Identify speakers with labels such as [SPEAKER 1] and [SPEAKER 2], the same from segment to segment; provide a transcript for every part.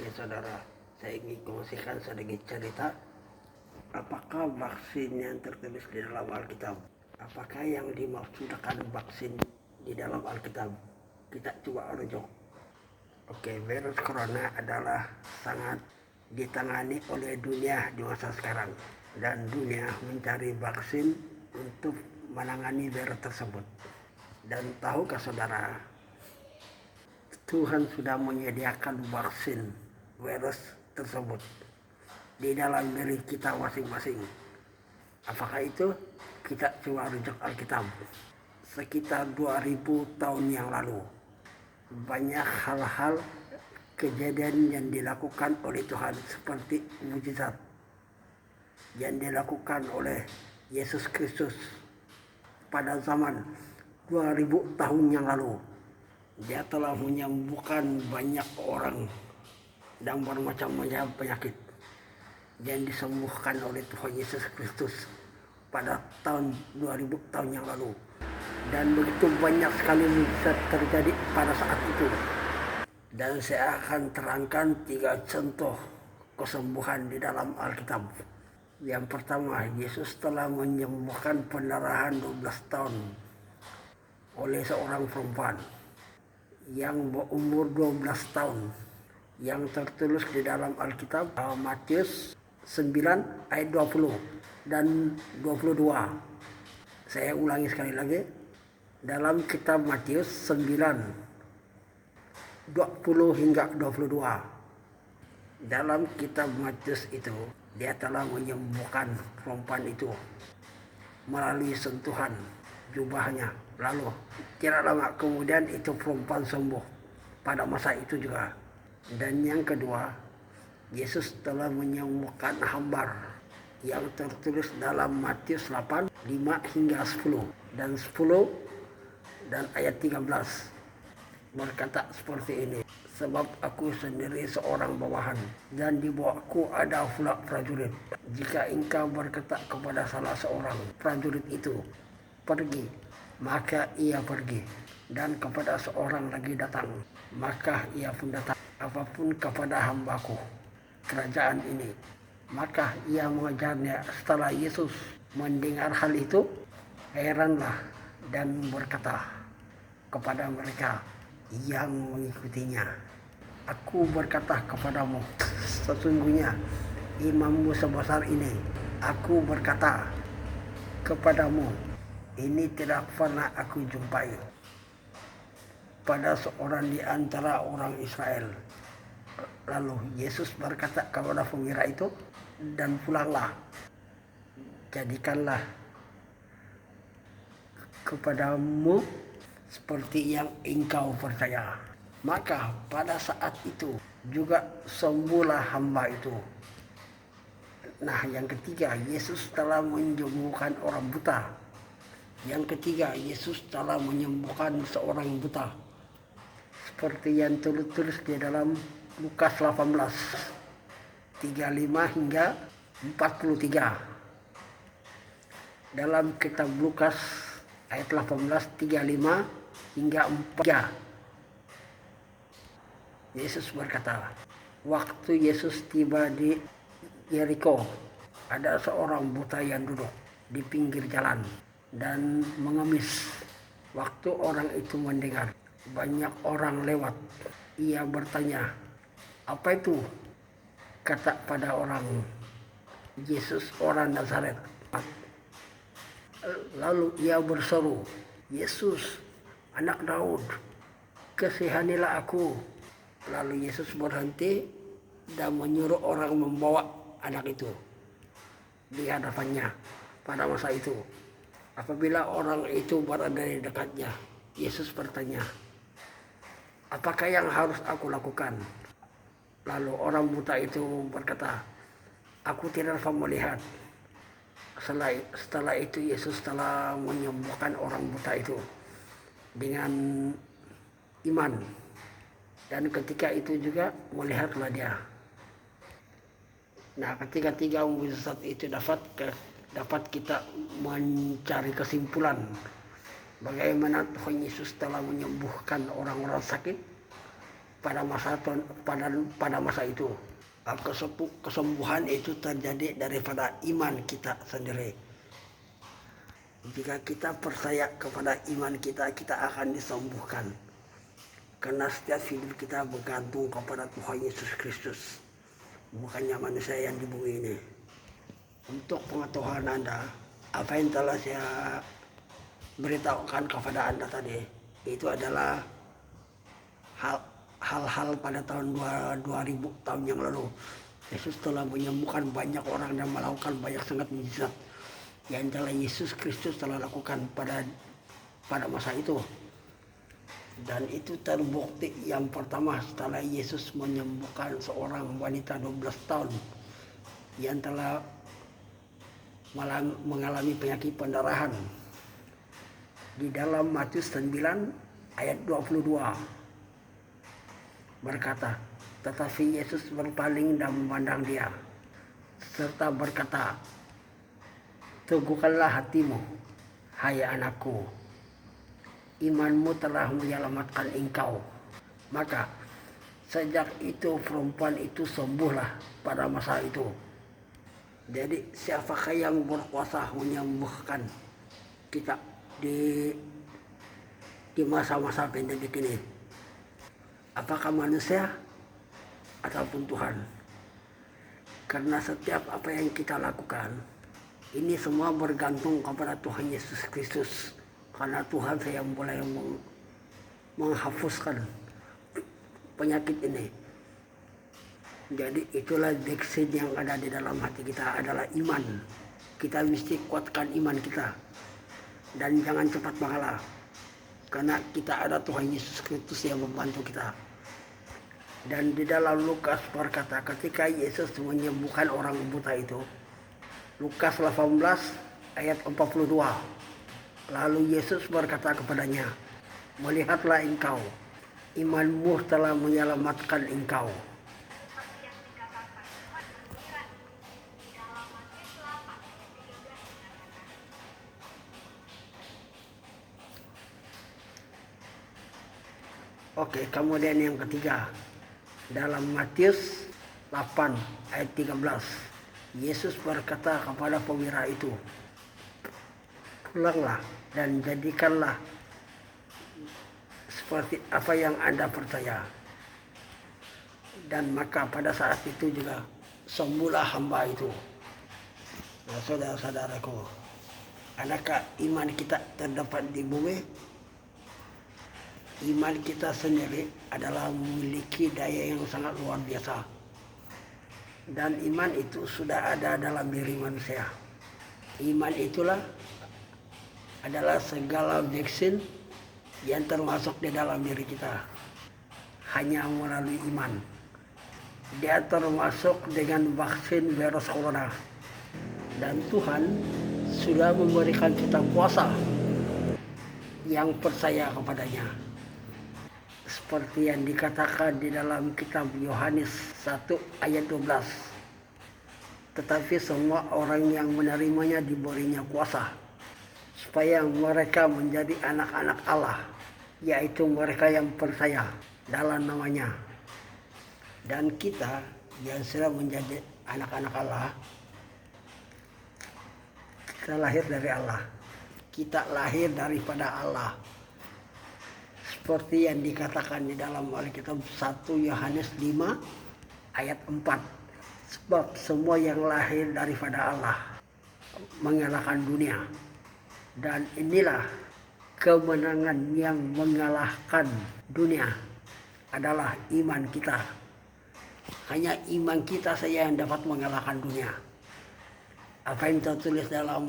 [SPEAKER 1] Oke saudara, saya ingin kongsikan sedikit cerita. Apakah vaksin yang tertulis di dalam Alkitab? Apakah yang dimaksudkan vaksin di dalam Alkitab? Kita coba rujuk. Oke, virus corona adalah sangat ditangani oleh dunia di masa sekarang. Dan dunia mencari vaksin untuk menangani virus tersebut. Dan tahukah saudara, Tuhan sudah menyediakan vaksin virus tersebut di dalam diri kita masing-masing. Apakah itu? Kita coba rujuk Alkitab. Sekitar 2000 tahun yang lalu, banyak hal-hal kejadian yang dilakukan oleh Tuhan seperti mujizat yang dilakukan oleh Yesus Kristus pada zaman 2000 tahun yang lalu. Dia telah menyembuhkan banyak orang dan bermacam-macam penyakit yang disembuhkan oleh Tuhan Yesus Kristus pada tahun 2000 tahun yang lalu. Dan begitu banyak sekali mujizat terjadi pada saat itu. Dan saya akan terangkan 3 contoh kesembuhan di dalam Alkitab. Yang pertama, Yesus telah menyembuhkan pendarahan 12 tahun oleh seorang perempuan yang berumur 12 tahun, yang tertulis di dalam Alkitab Matius 9 ayat 20 dan 22. Saya ulangi sekali lagi. Dalam kitab Matius 9 20 hingga 22. Dalam kitab Matius itu, dia telah menyembuhkan perempuan itu melalui sentuhan jubahnya. Lalu tidak lama kemudian itu perempuan sembuh pada masa itu juga. Dan yang kedua, Yesus telah menyembuhkan hambar yang tertulis dalam Matius 8 5 hingga 10 dan 10 dan ayat 13 berkata seperti ini. Sebab aku sendiri seorang bawahan, dan di bawahku ada pula prajurit. Jika engkau berkata kepada salah seorang prajurit itu, pergi, maka ia pergi. Dan kepada seorang lagi datang, maka ia pun datang. Apapun kepada hambaku kerajaan ini, maka ia mengajarnya. Setelah Yesus mendengar hal itu, heranlah dan berkata kepada mereka yang mengikutinya, aku berkata kepadamu, sesungguhnya imammu sebesar ini. Aku berkata kepadamu, ini tidak pernah aku jumpai pada seorang di antara orang Israel. Lalu Yesus berkata kepada perwira itu, dan pulanglah, jadikanlah kepadamu seperti yang engkau percaya. Maka pada saat itu juga sembuhlah hamba itu. Nah, yang ketiga, Yesus telah menyembuhkan orang buta. Yang ketiga, Yesus telah menyembuhkan seorang buta, seperti yang tertulis di dalam Lukas 18 35 hingga 43. Dalam kitab Lukas ayat 18 35 hingga 43, Yesus berkata, waktu Yesus tiba di Yeriko, ada seorang buta yang duduk di pinggir jalan dan mengemis. Waktu orang itu mendengar banyak orang lewat, ia bertanya, apa itu? Kata pada orang, Yesus orang Nazaret. Lalu ia berseru, Yesus, anak Daud, kasihanilah aku. Lalu Yesus berhenti dan menyuruh orang membawa anak itu di hadapannya. Pada masa itu, apabila orang itu berada di dekatnya, Yesus bertanya, apakah yang harus aku lakukan? Lalu orang buta itu berkata, aku tidak dapat melihat. Setelah itu Yesus telah menyembuhkan orang buta itu dengan iman. Dan ketika itu juga melihatlah dia. Nah, ketika 3 mujizat itu dapat kita mencari kesimpulan bagaimana Tuhan Yesus telah menyembuhkan orang-orang sakit pada pada masa itu. Kesembuhan itu terjadi daripada iman kita sendiri. Jika kita percaya kepada iman kita, kita akan disembuhkan. Karena setiap hidup kita bergantung kepada Tuhan Yesus Kristus, bukannya manusia yang di bumi ini. Untuk pengetahuan Anda, apa yang telah saya beritahukan kepada Anda tadi, itu adalah hal-hal pada tahun 2000 tahun yang lalu. Yesus telah menyembuhkan banyak orang dan melakukan banyak sangat mujizat yang telah Yesus Kristus telah lakukan pada masa itu. Dan itu terbukti yang pertama setelah Yesus menyembuhkan seorang wanita 12 tahun yang telah mengalami penyakit pendarahan. Di dalam Matius 9 ayat 22 berkata, tetapi Yesus berpaling dan memandang dia, serta berkata, teguhkanlah hatimu, hai anakku, imanmu telah menyelamatkan engkau. Maka sejak itu perempuan itu sembuhlah pada masa itu. Jadi siapakah yang berkuasa menyembuhkan kita di masa-masa pandemik ini? Apakah manusia ataupun Tuhan? Karena setiap apa yang kita lakukan, ini semua bergantung kepada Tuhan Yesus Kristus. Karena Tuhan yang boleh menghapuskan penyakit ini. Jadi itulah vaksin yang ada di dalam hati kita adalah iman. Kita mesti kuatkan iman kita. Dan jangan cepat mengalah. Karena kita ada Tuhan Yesus Kristus yang membantu kita. Dan di dalam Lukas berkata ketika Yesus menyembuhkan orang buta itu, Lukas 18 ayat 42. Lalu Yesus berkata kepadanya, melihatlah engkau, imanmu telah menyelamatkan engkau. Oke, kemudian yang ketiga, dalam Matius 8 ayat 13, Yesus berkata kepada perwira itu, pulanglah dan jadikanlah seperti apa yang Anda percaya. Dan maka pada saat itu juga sembuhlah hamba itu. Nah, saudara-saudaraku, adakah iman kita terdapat di bumi? Iman kita sendiri adalah memiliki daya yang sangat luar biasa. Dan iman itu sudah ada dalam diri manusia. Iman itulah adalah segala vaksin yang termasuk di dalam diri kita. Hanya melalui iman. Dia termasuk dengan vaksin virus corona. Dan Tuhan sudah memberikan kita kuasa yang percaya kepadanya. Seperti yang dikatakan di dalam kitab Yohanes 1 ayat 12. Tetapi semua orang yang menerimanya diberinya kuasa, supaya mereka menjadi anak-anak Allah, yaitu mereka yang percaya dalam namanya. Dan kita yang sudah menjadi anak-anak Allah, kita lahir dari Allah. Kita lahir daripada Allah. Seperti yang dikatakan di dalam Alkitab 1 Yohanes 5 ayat 4. Sebab semua yang lahir daripada Allah mengalahkan dunia. Dan inilah kemenangan yang mengalahkan dunia adalah iman kita. Hanya iman kita saja yang dapat mengalahkan dunia. Apa yang tertulis dalam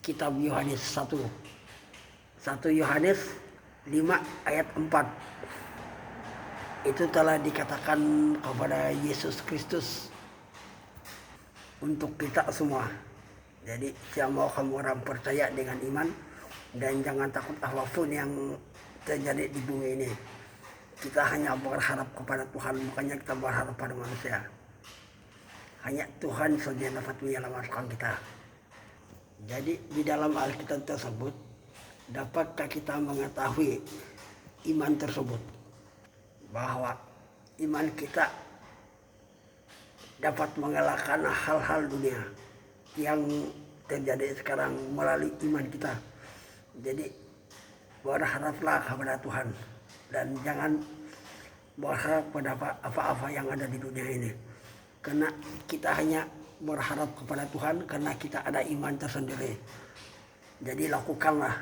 [SPEAKER 1] kitab Yohanes 1. 1 Yohanes 5 ayat 4. Itu telah dikatakan kepada Yesus Kristus untuk kita semua. Jadi saya mau kamu orang percaya dengan iman dan jangan takut apapun yang terjadi di bumi ini. Kita hanya berharap kepada Tuhan, bukannya kita berharap pada manusia. Hanya Tuhan saja dapat menyelamatkan kita. Jadi di dalam Alkitab tersebut, dapatkah kita mengetahui iman tersebut? bahwa iman kita dapat mengalahkan hal-hal dunia yang terjadi sekarang melalui iman kita. Jadi berharaplah kepada Tuhan dan jangan berharap pada apa-apa yang ada di dunia ini. Karena kita hanya berharap kepada Tuhan karena kita ada iman tersendiri. Jadi lakukanlah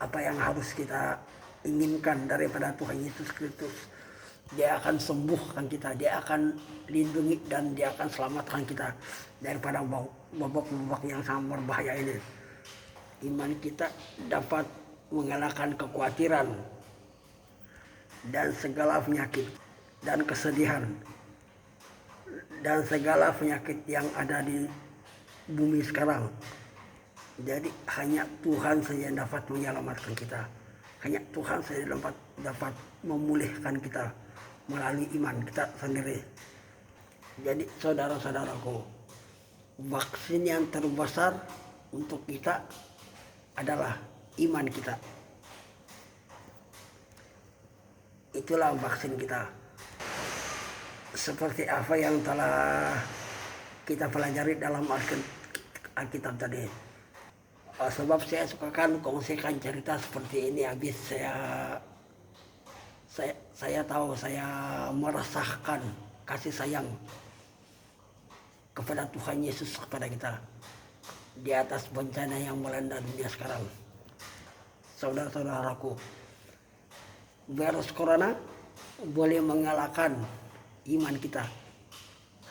[SPEAKER 1] apa yang harus kita inginkan daripada Tuhan Yesus Kristus. Dia akan sembuhkan kita, dia akan lindungi dan dia akan selamatkan kita daripada babak-babak yang sangat berbahaya ini. Iman kita dapat mengalahkan kekhawatiran dan segala penyakit dan kesedihan dan segala penyakit yang ada di bumi sekarang. Jadi hanya Tuhan saja yang dapat menyelamatkan kita. Hanya Tuhan saja dapat memulihkan kita melalui iman kita sendiri. Jadi saudara-saudaraku, vaksin yang terbesar untuk kita adalah iman kita. Itulah vaksin kita. Seperti apa yang telah kita pelajari dalam Alkitab tadi. Sebab saya sukakan kongsikan cerita seperti ini habis saya tahu saya merasakan kasih sayang kepada Tuhan Yesus kepada kita di atas bencana yang melanda dunia sekarang. Saudara-saudaraku, virus corona boleh mengalahkan iman kita.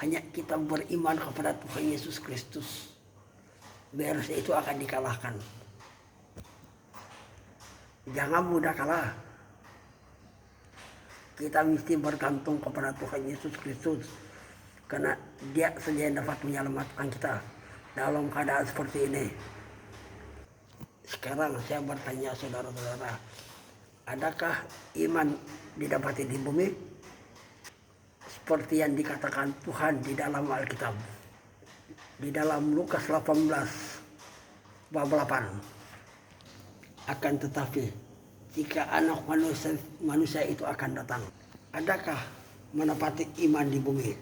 [SPEAKER 1] Hanya kita beriman kepada Tuhan Yesus Kristus, virus itu akan dikalahkan. Jangan mudah kalah. Kita mesti bergantung kepada Tuhan Yesus Kristus karena Dia saja yang dapat menyelamatkan kita dalam keadaan seperti ini. Sekarang saya bertanya saudara-saudara, adakah iman didapati di bumi? Seperti yang dikatakan Tuhan di dalam Alkitab. Di dalam Lukas 18 bab 8. Akan tetapi jika anak manusia itu akan datang, adakah menepati iman di bumi?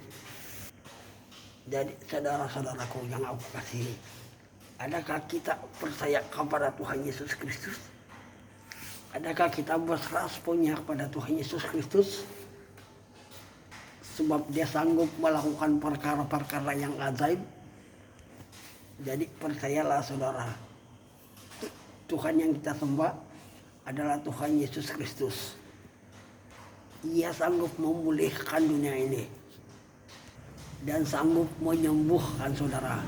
[SPEAKER 1] Jadi saudara-saudaraku yang aku kasihi, adakah kita percaya kepada Tuhan Yesus Kristus? Adakah kita berserah sepenuhnya kepada Tuhan Yesus Kristus? Sebab Dia sanggup melakukan perkara-perkara yang ajaib. Jadi percayalah saudara, Tuhan yang kita sembah adalah Tuhan Yesus Kristus. Ia sanggup memulihkan dunia ini dan sanggup menyembuhkan saudara.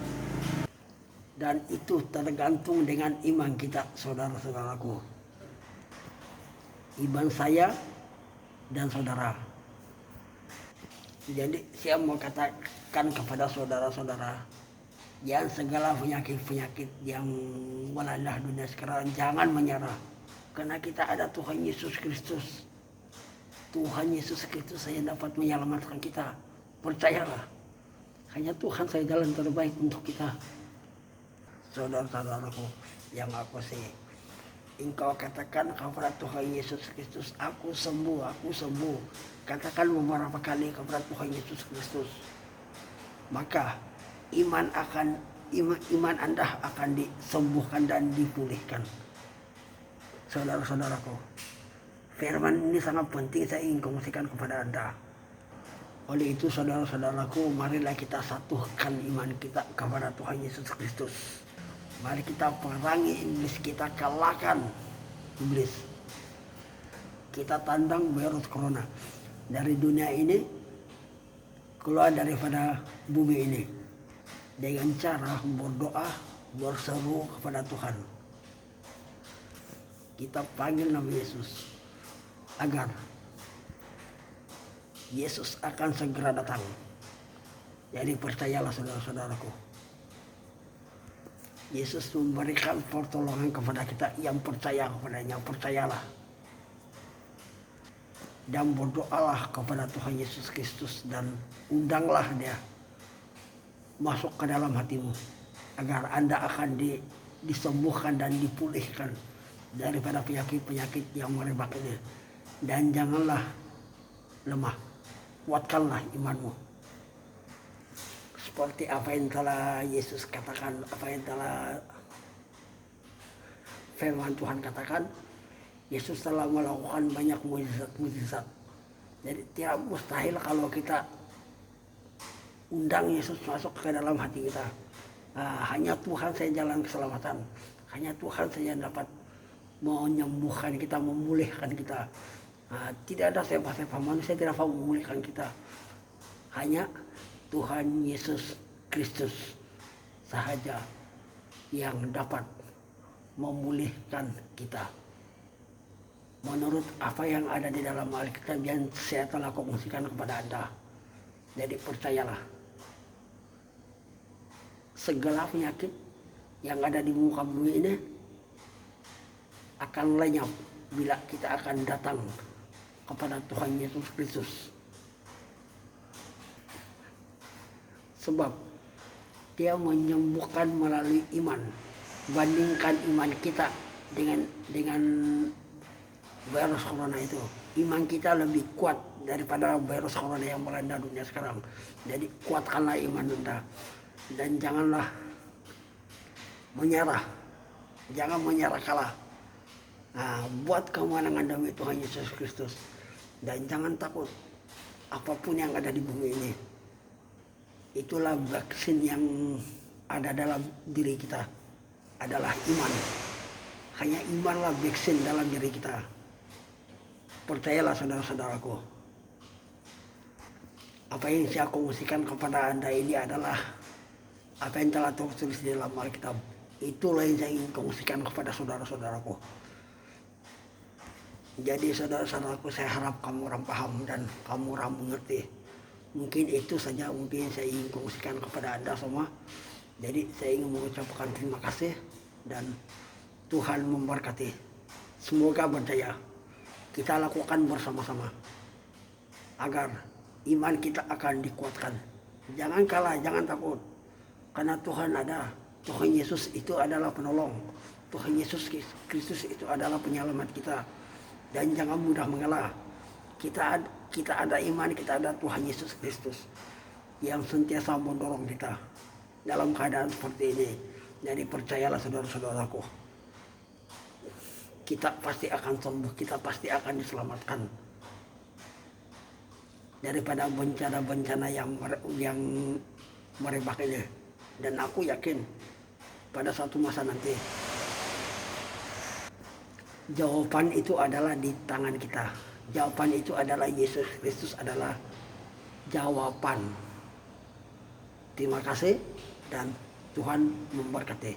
[SPEAKER 1] Dan itu tergantung dengan iman kita, saudara-saudaraku. Iman saya dan saudara. Jadi saya mau katakan kepada saudara-saudara, yang segala penyakit-penyakit yang melanda dunia sekarang jangan menyerah. Karena kita ada Tuhan Yesus Kristus. Tuhan Yesus Kristus saya dapat menyelamatkan kita. Percayalah. Hanya Tuhan saya jalan terbaik untuk kita. Saudara-saudaraku yang aku sih. Engkau katakan kepada Tuhan Yesus Kristus, aku sembuh, aku sembuh. Katakan beberapa kali kepada Tuhan Yesus Kristus. Maka iman Anda akan disembuhkan dan dipulihkan. Saudara-saudaraku, firman ini sangat penting saya ingin kongsikan kepada Anda. Oleh itu saudara-saudaraku, marilah kita satukan iman kita kepada Tuhan Yesus Kristus. Mari kita perangi iblis, kita kalahkan iblis. Kita tandang virus corona dari dunia ini, keluar daripada bumi ini dengan cara berdoa, berseru kepada Tuhan. Kita panggil nama Yesus agar Yesus akan segera datang. Jadi percayalah saudara-saudaraku, Yesus memberikan pertolongan kepada kita yang percaya kepadanya. Percayalah dan berdoalah kepada Tuhan Yesus Kristus dan undanglah Dia masuk ke dalam hatimu agar Anda akan disembuhkan dan dipulihkan daripada penyakit-penyakit yang merebak ini. Dan janganlah lemah. Kuatkanlah imanmu. Seperti apa yang telah Yesus katakan, apa yang telah firman Tuhan katakan, Yesus telah melakukan banyak mujizat-mujizat. Jadi tidak mustahil kalau kita undang Yesus masuk ke dalam hati kita. Hanya Tuhan saja jalan keselamatan. Hanya Tuhan saja dapat menyembuhkan kita, memulihkan kita. Tidak ada siapa-siapa manusia tidak dapat memulihkan kita. Hanya Tuhan Yesus Kristus sahaja yang dapat memulihkan kita. Menurut apa yang ada di dalam Alkitab yang saya telah kongsikan kepada Anda. Jadi percayalah, segala penyakit yang ada di muka bumi ini akan lenyap bila kita akan datang kepada Tuhan Yesus Kristus. Sebab Dia menyembuhkan melalui iman. Bandingkan iman kita dengan virus corona itu. Iman kita lebih kuat daripada virus corona yang melanda dunia sekarang. Jadi kuatkanlah iman Anda. Dan janganlah menyerah. Jangan menyerah kalah. Buat kemenangan demi Tuhan Yesus Kristus. Dan jangan takut apapun yang ada di bumi ini. Itulah vaksin yang ada dalam diri kita. Adalah iman. Hanya imanlah vaksin dalam diri kita. Percayalah saudara-saudaraku. Apa yang saya kongsikan kepada Anda ini adalah apa yang telah tertulis di dalam Alkitab. Itulah yang saya ingin kongsikan kepada saudara-saudaraku. Jadi saudara-saudaraku, saya harap kamu orang paham dan kamu orang mengerti. Mungkin itu saja mungkin saya ingin kongsikan kepada Anda semua. Jadi saya ingin mengucapkan terima kasih dan Tuhan memberkati. Semoga berjaya kita lakukan bersama-sama agar iman kita akan dikuatkan. Jangan kalah, jangan takut. Karena Tuhan ada. Tuhan Yesus itu adalah penolong. Tuhan Yesus Kristus itu adalah penyelamat kita. Dan jangan mudah mengalah. Kita ada iman, kita ada Tuhan Yesus Kristus yang senantiasa mendorong kita dalam keadaan seperti ini. Jadi percayalah saudara-saudaraku, kita pasti akan sembuh, kita pasti akan diselamatkan daripada bencana-bencana yang merebak ini. Dan aku yakin pada suatu masa nanti jawaban itu adalah di tangan kita. Jawaban itu adalah Yesus Kristus adalah jawaban. Terima kasih dan Tuhan memberkati.